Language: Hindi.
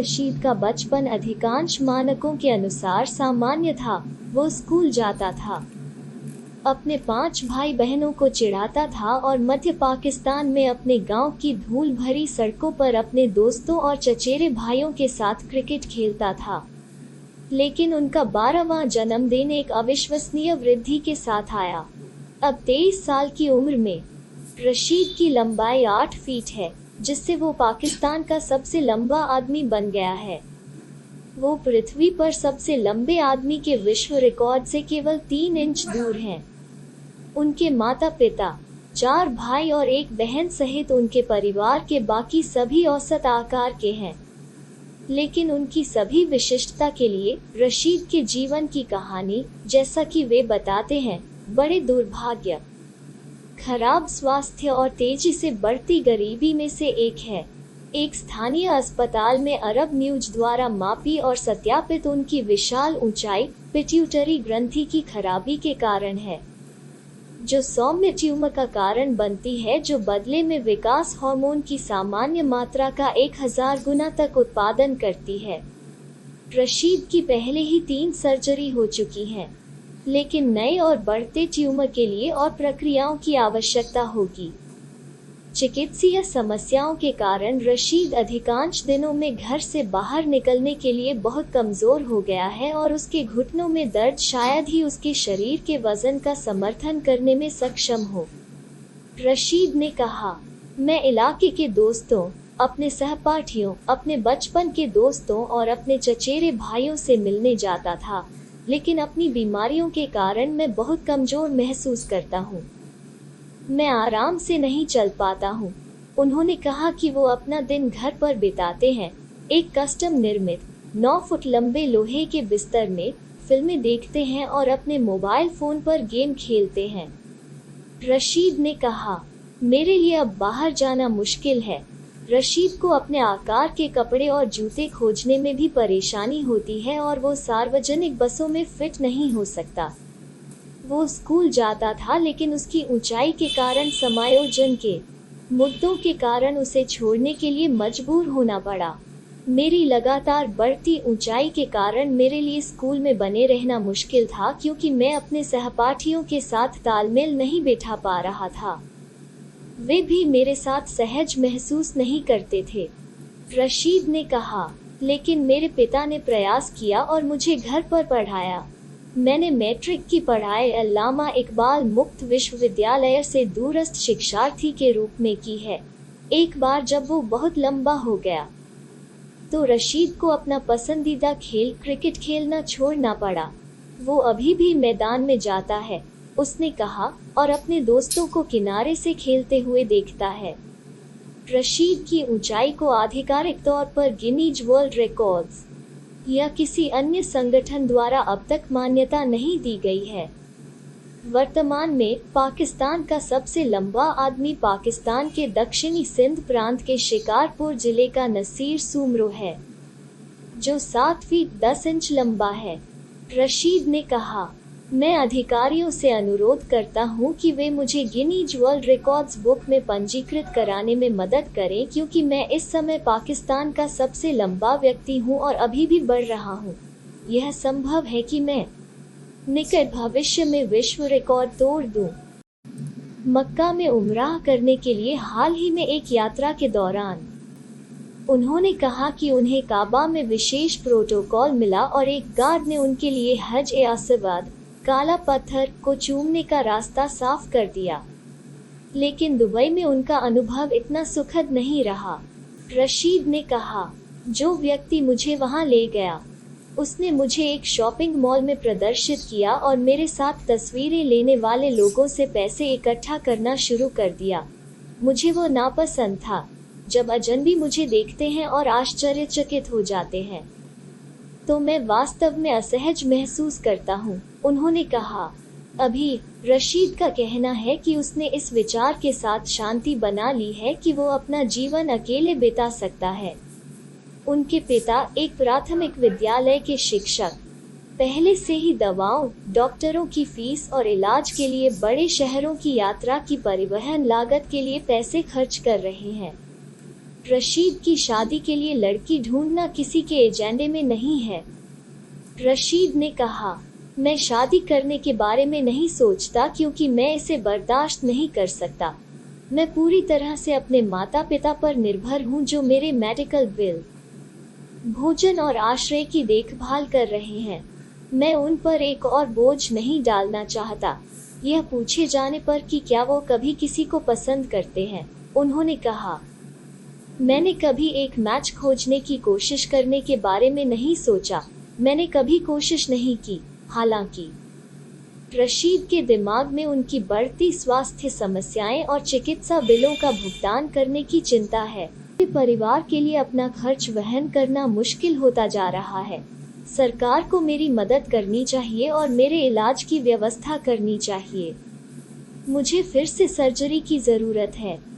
रशीद का बचपन अधिकांश मानकों के अनुसार सामान्य था। वो स्कूल जाता था, अपने 5 भाई बहनों को चिढ़ाता था और मध्य पाकिस्तान में अपने गांव की धूल भरी सड़कों पर अपने दोस्तों और चचेरे भाइयों के साथ क्रिकेट खेलता था। लेकिन उनका 12वां जन्मदिन एक अविश्वसनीय वृद्धि के साथ आया। अब 23 साल की उम्र में रशीद की लंबाई 8 फीट है, जिससे वो पाकिस्तान का सबसे लंबा आदमी बन गया है। वो पृथ्वी पर सबसे लंबे आदमी के विश्व रिकॉर्ड से केवल 3 इंच दूर हैं। उनके माता पिता, 4 भाई और 1 बहन सहित उनके परिवार के बाकी सभी औसत आकार के हैं। लेकिन उनकी सभी विशिष्टता के लिए रशीद के जीवन की कहानी, जैसा कि वे बताते हैं, बड़े दुर्भाग्य, खराब स्वास्थ्य और तेजी से बढ़ती गरीबी में से एक है। एक स्थानीय अस्पताल में अरब न्यूज द्वारा मापी और सत्यापित उनकी विशाल ऊंचाई पिट्यूटरी ग्रंथि की खराबी के कारण है, जो सौम्य ट्यूमर का कारण बनती है, जो बदले में विकास हार्मोन की सामान्य मात्रा का 1000 गुना तक उत्पादन करती है। रशीद की पहले ही 3 सर्जरी हो चुकी हैं, लेकिन नए और बढ़ते ट्यूमर के लिए और प्रक्रियाओं की आवश्यकता होगी। चिकित्सीय समस्याओं के कारण रशीद अधिकांश दिनों में घर से बाहर निकलने के लिए बहुत कमजोर हो गया है और उसके घुटनों में दर्द शायद ही उसके शरीर के वजन का समर्थन करने में सक्षम हो। रशीद ने कहा, मैं इलाके के दोस्तों, अपने सहपाठियों, अपने बचपन के दोस्तों और अपने चचेरे भाइयों से मिलने जाता था, लेकिन अपनी बीमारियों के कारण मैं बहुत कमजोर महसूस करता हूँ। मैं आराम से नहीं चल पाता हूँ। उन्होंने कहा कि वो अपना दिन घर पर बिताते हैं, एक कस्टम निर्मित 9 फुट लंबे लोहे के बिस्तर में, फिल्में देखते हैं और अपने मोबाइल फोन पर गेम खेलते हैं। रशीद ने कहा, मेरे लिए अब बाहर जाना मुश्किल है। रशीद को अपने आकार के कपड़े और जूते खोजने में भी परेशानी होती है और वो सार्वजनिक बसों में फिट नहीं हो सकता। वो स्कूल जाता था, लेकिन उसकी ऊंचाई के कारण समायोजन के मुद्दों के कारण उसे छोड़ने के लिए मजबूर होना पड़ा। मेरी लगातार बढ़ती ऊंचाई के कारण मेरे लिए स्कूल में बने रहना मुश्किल था, क्योंकि मैं अपने सहपाठियों के साथ तालमेल नहीं बैठा पा रहा था। वे भी मेरे साथ सहज महसूस नहीं करते थे। रशीद ने कहा, लेकिन मेरे पिता ने प्रयास किया और मुझे घर पर पढ़ाया। मैंने मैट्रिक की पढ़ाई अल्लामा इकबाल मुक्त विश्वविद्यालय से दूरस्थ शिक्षार्थी के रूप में की है। एक बार जब वो बहुत लंबा हो गया, तो रशीद को अपना पसंदीदा खेल क्रिकेट खेलना छोड़ना पड़ा। वो अभी भी मैदान में जाता है, उसने कहा, और अपने दोस्तों को किनारे से खेलते हुए देखता है। रशीद की ऊंचाई को आधिकारिक तौर पर गिनीज वर्ल्ड रिकॉर्ड्स या किसी अन्य संगठन द्वारा अब तक मान्यता नहीं दी गई है। वर्तमान में पाकिस्तान का सबसे लंबा आदमी पाकिस्तान के दक्षिणी सिंध प्रांत के शिकारपुर जिले का नसीर सुमरो है, जो 7 फीट 10 इंच लंबा है। रशीद ने कहा, मैं अधिकारियों से अनुरोध करता हूं कि वे मुझे गिनीज वर्ल्ड रिकॉर्ड्स बुक में पंजीकृत कराने में मदद करें, क्योंकि मैं इस समय पाकिस्तान का सबसे लंबा व्यक्ति हूं और अभी भी बढ़ रहा हूं। यह संभव है कि मैं निकट भविष्य में विश्व रिकॉर्ड तोड़ दूं। मक्का में उम्राह करने के लिए हाल ही में एक यात्रा के दौरान उन्होंने कहा कि उन्हें काबा में विशेष प्रोटोकॉल मिला और एक गार्ड ने उनके लिए हज-ए-अस्वद, काला पत्थर, को चूमने का रास्ता साफ कर दिया। लेकिन दुबई में उनका अनुभव इतना सुखद नहीं रहा। रशीद ने कहा, जो व्यक्ति मुझे वहां ले गया, उसने मुझे एक शॉपिंग मॉल में प्रदर्शित किया और मेरे साथ तस्वीरें लेने वाले लोगों से पैसे इकट्ठा करना शुरू कर दिया। मुझे वो नापसंद था, जब अजनबी मुझे देखते हैं और आश्चर्यचकित हो जाते हैं, तो मैं वास्तव में असहज महसूस करता हूँ, उन्होंने कहा। अभी रशीद का कहना है कि उसने इस विचार के साथ शांति बना ली है कि वो अपना जीवन अकेले बिता सकता है। उनके पिता एक प्राथमिक विद्यालय के शिक्षक पहले से ही दवाओं, डॉक्टरों की फीस और इलाज के लिए बड़े शहरों की यात्रा की परिवहन लागत के लिए पैसे खर्च कर रहे हैं। रशीद की शादी के लिए लड़की ढूंढना किसी के एजेंडे में नहीं है। रशीद ने कहा, मैं शादी करने के बारे में नहीं सोचता क्योंकि मैं इसे बर्दाश्त नहीं कर सकता। मैं पूरी तरह से अपने माता पिता पर निर्भर हूँ जो मेरे मेडिकल बिल, भोजन और आश्रय की देखभाल कर रहे हैं। मैं उन पर एक और बोझ नहीं डालना चाहता। यह पूछे जाने पर कि क्या वो कभी किसी को पसंद करते हैं, उन्होंने कहा, मैंने कभी एक मैच खोजने की कोशिश करने के बारे में नहीं सोचा। मैंने कभी कोशिश नहीं की। हालांकि रशीद के दिमाग में उनकी बढ़ती स्वास्थ्य समस्याएं और चिकित्सा बिलों का भुगतान करने की चिंता है। परिवार के लिए अपना खर्च वहन करना मुश्किल होता जा रहा है। सरकार को मेरी मदद करनी चाहिए और मेरे इलाज की व्यवस्था करनी चाहिए। मुझे फिर से सर्जरी की जरूरत है।